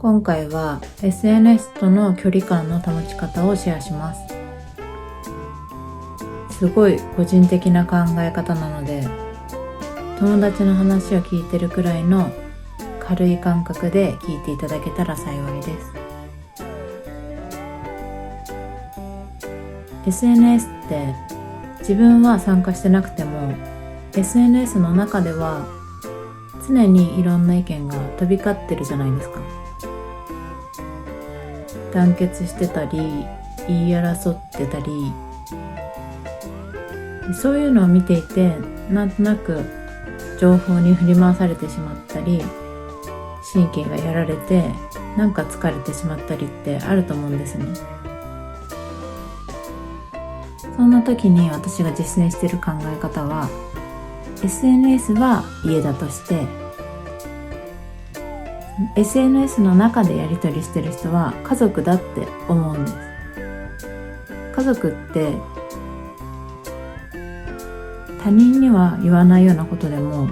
今回は SNS との距離感の保ち方をシェアします。すごい個人的な考え方なので、友達の話を聞いてるくらいの軽い感覚で聞いていただけたら幸いです。SNS って自分は参加してなくても SNS の中では常にいろんな意見が飛び交ってるじゃないですか。団結してたり言い争ってたり、そういうのを見ていてなんとなく情報に振り回されてしまったり、神経がやられてなんか疲れてしまったりってあると思うんですね。そんな時に私が実践している考え方は、 SNS は家だとして、 SNS の中でやり取りしてる人は家族だって思うんです。家族って他人には言わないようなことでも、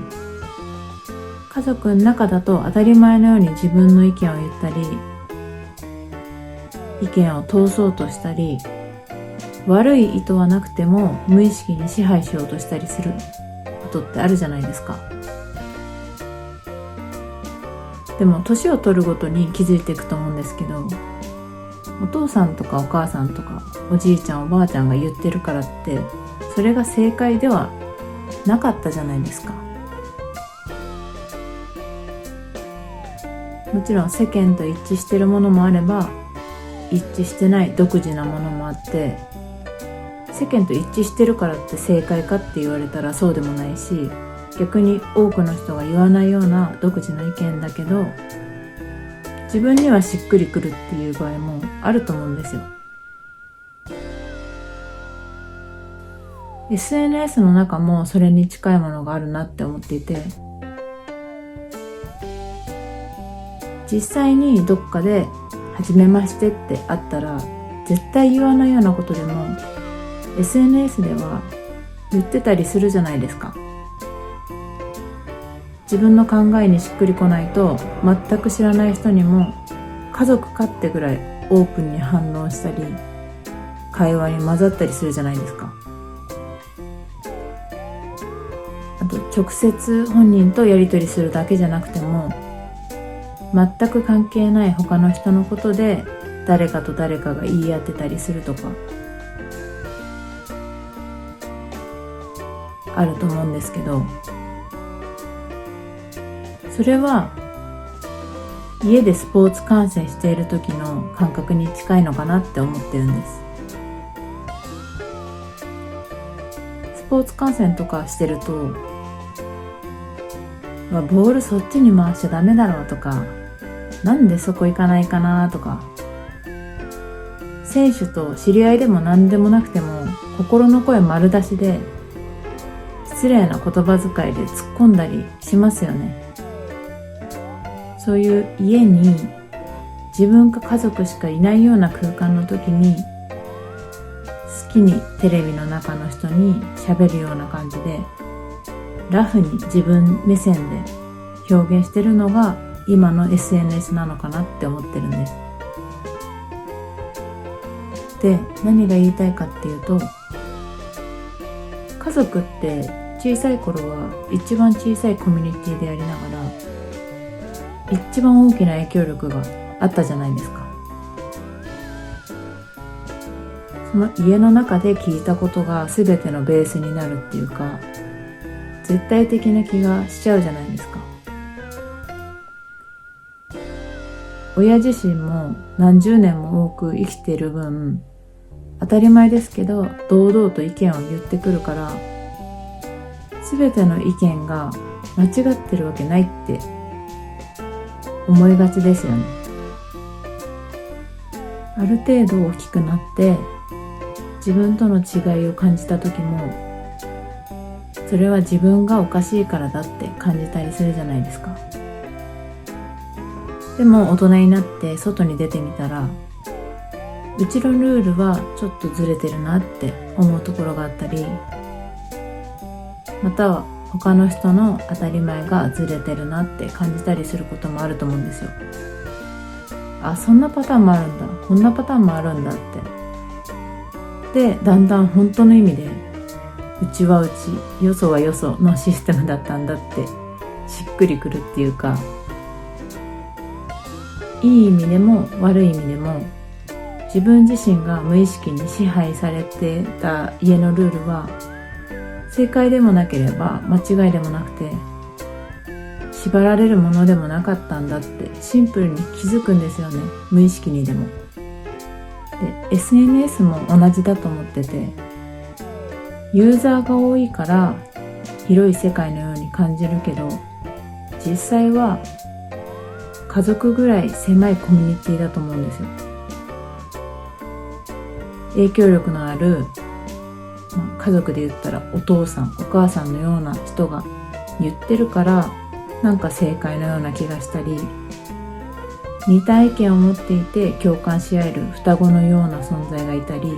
家族の中だと当たり前のように自分の意見を言ったり、意見を通そうとしたり、悪い意図はなくても無意識に支配しようとしたりすることってあるじゃないですか。でも年を取るごとに気づいていくと思うんですけど、お父さんとかお母さんとかおじいちゃんおばあちゃんが言ってるからってそれが正解ではなかったじゃないですか。もちろん世間と一致してるものもあれば一致してない独自なものもあって、世間と一致してるからって正解かって言われたらそうでもないし、逆に多くの人が言わないような独自の意見だけど自分にはしっくりくるっていう場合もあると思うんですよ。 SNS の中もそれに近いものがあるなって思っていて、実際にどっかで初めましてってあったら絶対言わないようなことでも SNS では言ってたりするじゃないですか。自分の考えにしっくりこないと全く知らない人にも家族かってぐらいオープンに反応したり会話に混ざったりするじゃないですか。あと直接本人とやり取りするだけじゃなくても全く関係ない他の人のことで誰かと誰かが言い合ってたりするとかあると思うんですけど、それは家でスポーツ観戦している時の感覚に近いのかなって思ってるんです。スポーツ観戦とかしてると、ボールそっちに回しちゃダメだろうとか、なんでそこ行かないかなとか、選手と知り合いでも何でもなくても心の声丸出しで失礼な言葉遣いで突っ込んだりしますよね。そういう家に自分か家族しかいないような空間の時に好きにテレビの中の人に喋るような感じでラフに自分目線で表現してるのが今の SNS なのかなって思ってるんです。で、何が言いたいかっていうと、家族って小さい頃は一番小さいコミュニティでやりながら一番大きな影響力があったじゃないですか。その家の中で聞いたことが全てのベースになるっていうか、絶対的な気がしちゃうじゃないですか。親自身も何十年も多く生きている分、当たり前ですけど堂々と意見を言ってくるから、全ての意見が間違ってるわけないって思いがちですよね。ある程度大きくなって自分との違いを感じた時も、それは自分がおかしいからだって感じたりするじゃないですか。でも大人になって外に出てみたら、うちのルールはちょっとずれてるなって思うところがあったり、または他の人の当たり前がずれてるなって感じたりすることもあると思うんですよ。あ、そんなパターンもあるんだ、こんなパターンもあるんだって。で、だんだん本当の意味でうちはうち、よそはよそのシステムだったんだってしっくりくるっていうか、いい意味でも悪い意味でも自分自身が無意識に支配されてた家のルールは正解でもなければ間違いでもなくて、縛られるものでもなかったんだってシンプルに気づくんですよね、無意識にでも。で、 SNS も同じだと思ってて、ユーザーが多いから広い世界のように感じるけど、実際は家族ぐらい狭いコミュニティだと思うんですよ。影響力のある、家族で言ったらお父さんお母さんのような人が言ってるからなんか正解のような気がしたり、似た意見を持っていて共感し合える双子のような存在がいたり、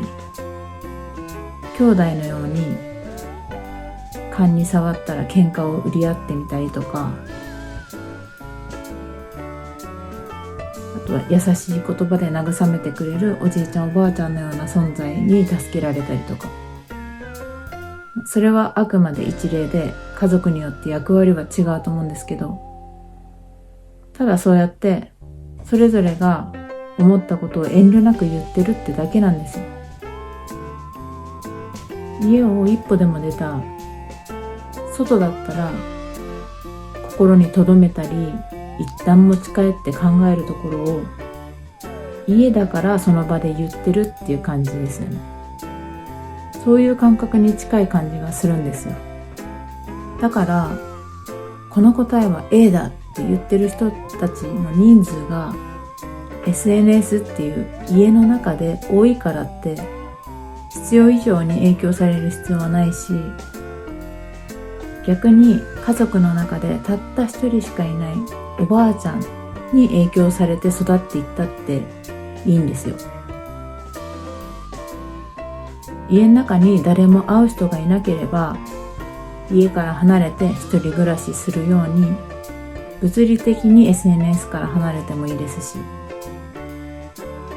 兄弟のように勘に触ったら喧嘩を売り合ってみたりとか、あとは優しい言葉で慰めてくれるおじいちゃんおばあちゃんのような存在に助けられたりとか。それはあくまで一例で家族によって役割は違うと思うんですけど、ただそうやってそれぞれが思ったことを遠慮なく言ってるってだけなんですよ。家を一歩でも出た外だったら心に留めたり一旦持ち帰って考えるところを、家だからその場で言ってるっていう感じですよね。そういう感覚に近い感じがするんですよ。だからこの答えは A だって言ってる人たちの人数が SNS っていう家の中で多いからって必要以上に影響される必要はないし、逆に家族の中でたった一人しかいないおばあちゃんに影響されて育っていったっていいんですよ。家の中に誰も会う人がいなければ家から離れて一人暮らしするように物理的に SNS から離れてもいいですし、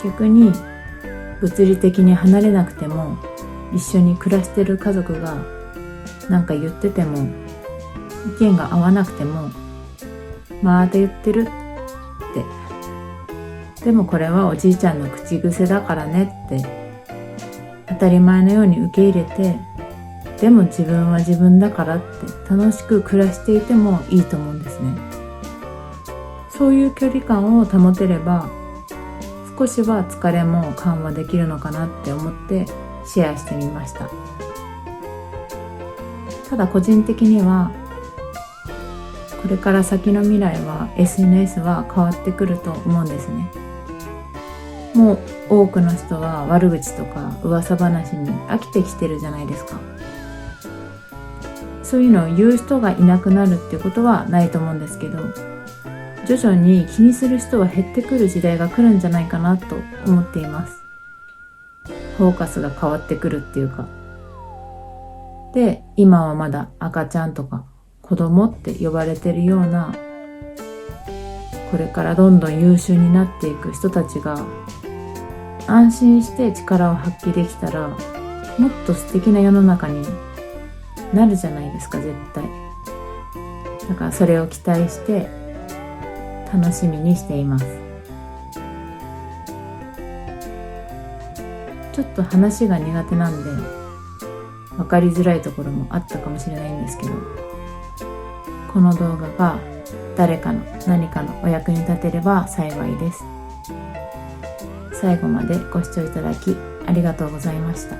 逆に物理的に離れなくても一緒に暮らしてる家族がなんか言ってても意見が合わなくてもまた言ってるって、でもこれはおじいちゃんの口癖だからねって当たり前のように受け入れて、でも自分は自分だからって楽しく暮らしていてもいいと思うんですね。そういう距離感を保てれば少しは疲れも緩和できるのかなって思ってシェアしてみました。ただ個人的にはこれから先の未来は SNS は変わってくると思うんですね。もう多くの人は悪口とか噂話に飽きてきてるじゃないですか。そういうのを言う人がいなくなるっていうことはないと思うんですけど、徐々に気にする人は減ってくる時代が来るんじゃないかなと思っています。フォーカスが変わってくるっていうか。で、今はまだ赤ちゃんとか子供って呼ばれてるような、これからどんどん優秀になっていく人たちが安心して力を発揮できたら、もっと素敵な世の中になるじゃないですか、絶対。だからそれを期待して楽しみにしています。ちょっと話が苦手なんで分かりづらいところもあったかもしれないんですけど、この動画が誰かの何かのお役に立てれば幸いです。最後までご視聴いただきありがとうございました。